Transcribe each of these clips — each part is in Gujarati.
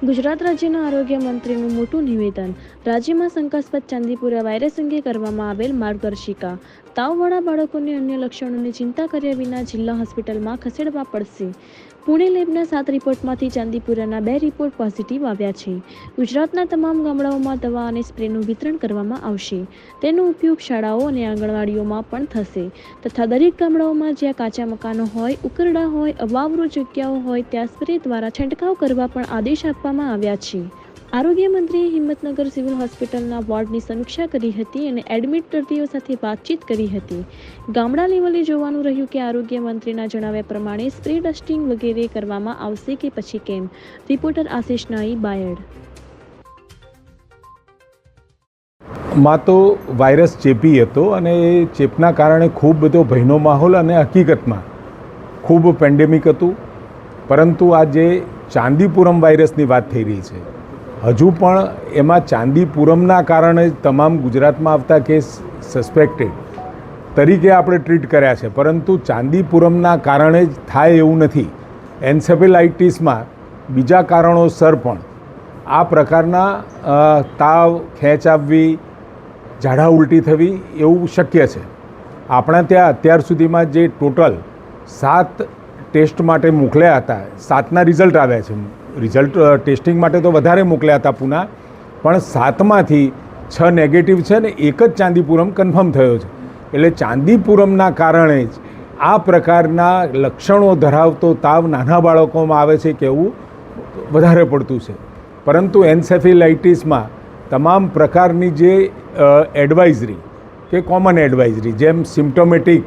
ગુજરાત રાજ્યના આરોગ્ય મંત્રીનું મોટું નિવેદન. રાજ્યમાં શંકાસ્પદ ચાંદીપુરા વાયરસ અંગે કરવામાં આવેલ માર્ગદર્શિકા. તાવવાળા બાળકોને અન્ય લક્ષણોની ચિંતા કર્યા વિના જિલ્લા હોસ્પિટલમાં ખસેડવા પડશે. પુણે લેબના 7 રિપોર્ટમાંથી ચાંદીપુરાના 2 રિપોર્ટ પોઝિટિવ આવ્યા છે. ગુજરાતના તમામ ગામડાઓમાં દવા અને સ્પ્રેનું વિતરણ કરવામાં આવશે. તેનો ઉપયોગ શાળાઓ અને આંગણવાડીઓમાં પણ થશે તથા દરેક ગામડાઓમાં જ્યાં કાચા મકાનો હોય, ઉકરડા હોય, અવાવરૂ જગ્યાઓ હોય ત્યાં સ્પ્રે દ્વારા છંટકાવ કરવા પણ આદેશ આપવામાં આવ્યા છે. આરોગ્ય મંત્રીએ હિંમતનગર સિવિલ હોસ્પિટલના વોર્ડની સમીક્ષા કરી હતી અને એડમિટ દર્દીઓ સાથે વાતચીત કરી હતી. ગામડા લેવલે જોવાનું રહ્યું કે આરોગ્ય મંત્રીના જણાવ્યા પ્રમાણે સ્પ્રે ડસ્ટિંગ વગેરે કરવામાં આવશે કે પછી કેમ. રિપોર્ટર આશિષ નાઈ, બાયડ. માં તો વાયરસ ચેપી હતો અને એ ચેપના કારણે ખૂબ બધો ભયનો માહોલ અને હકીકતમાં ખૂબ પેન્ડેમિક હતું. પરંતુ આ જે ચાંદીપુરમ વાયરસની વાત થઈ રહી છે, હજુ પણ એમાં ચાંદીપુરમના કારણે તમામ ગુજરાતમાં આવતા કેસ સસ્પેક્ટેડ તરીકે આપણે ટ્રીટ કર્યા છે, પરંતુ ચાંદીપુરમના કારણે જ થાય એવું નથી. એન્સેફેલાઇટિસમાં બીજા કારણોસર પણ આ પ્રકારના તાવ, ખેંચ આવવી, ઝાડા ઉલટી થવી એવું શક્ય છે. આપણા ત્યાં અત્યાર સુધીમાં જે ટોટલ 7 ટેસ્ટ માટે મોકલ્યા હતા, 7ના રિઝલ્ટ આવ્યા છે. રિઝલ્ટ ટેસ્ટિંગ માટે તો વધારે મોકલ્યા હતા પુના, પણ 7માંથી 6 નેગેટિવ છે ને એક જ ચાંદીપુરમ કન્ફર્મ થયો છે. એટલે ચાંદીપુરમના કારણે જ આ પ્રકારના લક્ષણો ધરાવતો તાવ નાના બાળકોમાં આવે છે કહેવું વધારે પડતું છે. પરંતુ એન્સેફેલાઇટિસમાં તમામ પ્રકારની જે એડવાઇઝરી કે કોમન એડવાઇઝરી, જેમ સિમ્પ્ટોમેટિક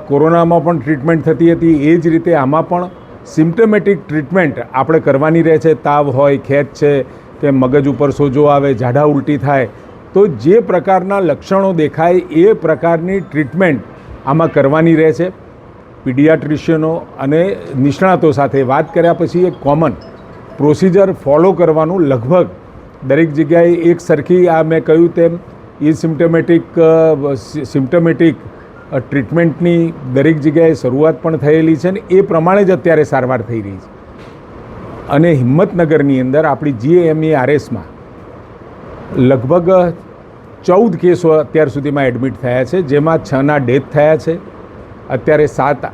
કોરોનામાં પણ ટ્રીટમેન્ટ થતી હતી, એ જ રીતે આમાં પણ સિમ્પ્ટોમેટિક ટ્રીટમેન્ટ આપણે કરવાની રહે છે. તાવ હોય, ખેંચ છે કે મગજ ઉપર સોજો આવે, ઝાડા ઉલટી થાય, તો જે પ્રકારના લક્ષણો દેખાય એ પ્રકારની ટ્રીટમેન્ટ આમાં કરવાની રહે છે. પીડિયાટ્રિશિયનો અને નિષ્ણાતો સાથે વાત કર્યા પછી એક કોમન પ્રોસિજર ફોલો કરવાનું લગભગ દરેક જગ્યાએ એક સરખી, આ મેં કહ્યું તેમ સિમ્પ્ટોમેટિક ટ્રીટમેન્ટની દરેક જગ્યાએ શરૂઆત પણ થયેલી છે ને એ પ્રમાણે જ અત્યારે સારવાર થઈ રહી છે. અને હિંમતનગરની અંદર આપણી GAMERSમાં લગભગ 14 કેસો અત્યાર સુધીમાં એડમિટ થયા છે, જેમાં 6ના ડેથ થયા છે. અત્યારે 7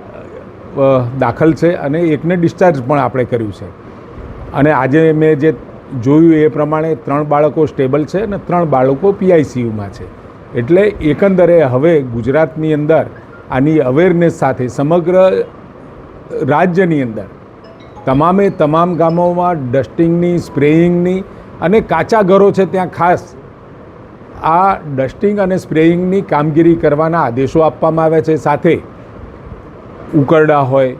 દાખલ છે અને એકને ડિસ્ચાર્જ પણ આપણે કર્યું છે. અને આજે મેં જે જોયું એ પ્રમાણે 3 બાળકો સ્ટેબલ છે અને 3 બાળકો PICUમાં છે. એટલે એકંદરે હવે ગુજરાતની અંદર આની અવેરનેસ સાથે સમગ્ર રાજ્યની અંદર તમામ ગામોમાં ડસ્ટિંગની, સ્પ્રેઇંગની અને કાચા ઘરો છે ત્યાં ખાસ આ ડસ્ટિંગ અને સ્પ્રેઇંગની કામગીરી કરવાના આદેશો આપવામાં આવ્યા છે. સાથે ઉકરડા હોય,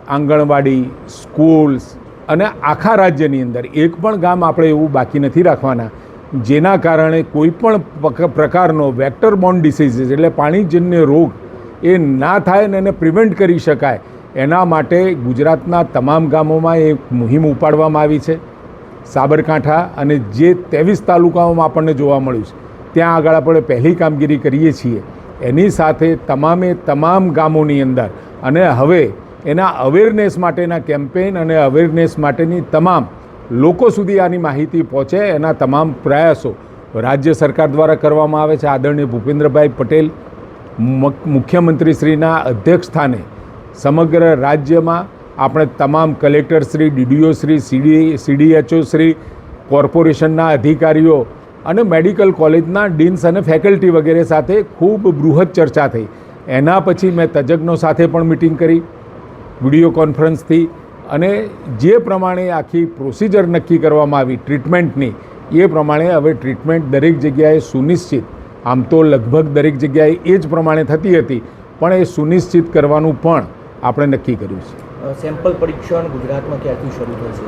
આંગણવાડી, સ્કૂલ્સ અને આખા રાજ્યની અંદર એક પણ ગામ આપણે એવું બાકી નથી રાખવાના જેના કારણે કોઈ પણ પ્રકારનો વેક્ટર બોર્ન ડિસીઝીસ એટલે પાણીજન્ય રોગ એ ના થાય ને એને પ્રિવેન્ટ કરી શકાય. એના માટે ગુજરાતના તમામ ગામોમાં એક મુહિમ ઉપાડવામાં આવી છે. સાબરકાંઠા અને જે 23 તાલુકાઓમાં આપણને જોવા મળ્યું છે ત્યાં આગળ આપણે પહેલી કામગીરી કરીએ છીએ. એની સાથે તમામ ગામોની અંદર અને હવે એના અવેરનેસ માટેના કેમ્પેઇન અને અવેરનેસ માટેની તમામ લોકો સુધી આની માહિતી પહોંચે એના તમામ પ્રયાસો રાજ્ય સરકાર દ્વારા કરવામાં આવે છે. આદરણીય ભૂપેન્દ્રભાઈ પટેલ મુખ્યમંત્રીશ્રીના અધ્યક્ષ સ્થાને સમગ્ર રાજ્યમાં આપણે તમામ કલેક્ટરશ્રી, DDOશ્રી, CDHOશ્રી, કોર્પોરેશનના અધિકારીઓ અને મેડિકલ કોલેજના ડીન્સ અને ફેકલ્ટી વગેરે સાથે ખૂબ બૃહદ ચર્ચા થઈ. એના પછી મેં તજજ્ઞો સાથે પણ મિટિંગ કરી વિડીયો કોન્ફરન્સથી, અને જે પ્રમાણે આખી પ્રોસિજર નક્કી કરવામાં આવી ટ્રીટમેન્ટની, એ પ્રમાણે હવે ટ્રીટમેન્ટ દરેક જગ્યાએ સુનિશ્ચિત, આમ તો લગભગ દરેક જગ્યાએ એ જ પ્રમાણે થતી હતી, પણ એ સુનિશ્ચિત કરવાનું પણ આપણે નક્કી કર્યું છે. સેમ્પલ પરીક્ષણ ગુજરાતમાં ક્યારથી શરૂ થશે?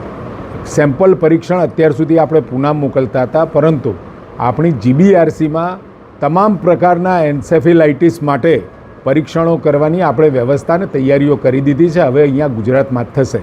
સેમ્પલ પરીક્ષણ અત્યાર સુધી આપણે પૂના મોકલતા હતા, પરંતુ આપણી GBRCમાં તમામ પ્રકારના એન્સેફેલાઇટિસ માટે પરીક્ષણો કરવાની આપણે વ્યવસ્થા અને તૈયારીઓ કરી દીધી છે. હવે અહીંયા ગુજરાતમાં જ થશે.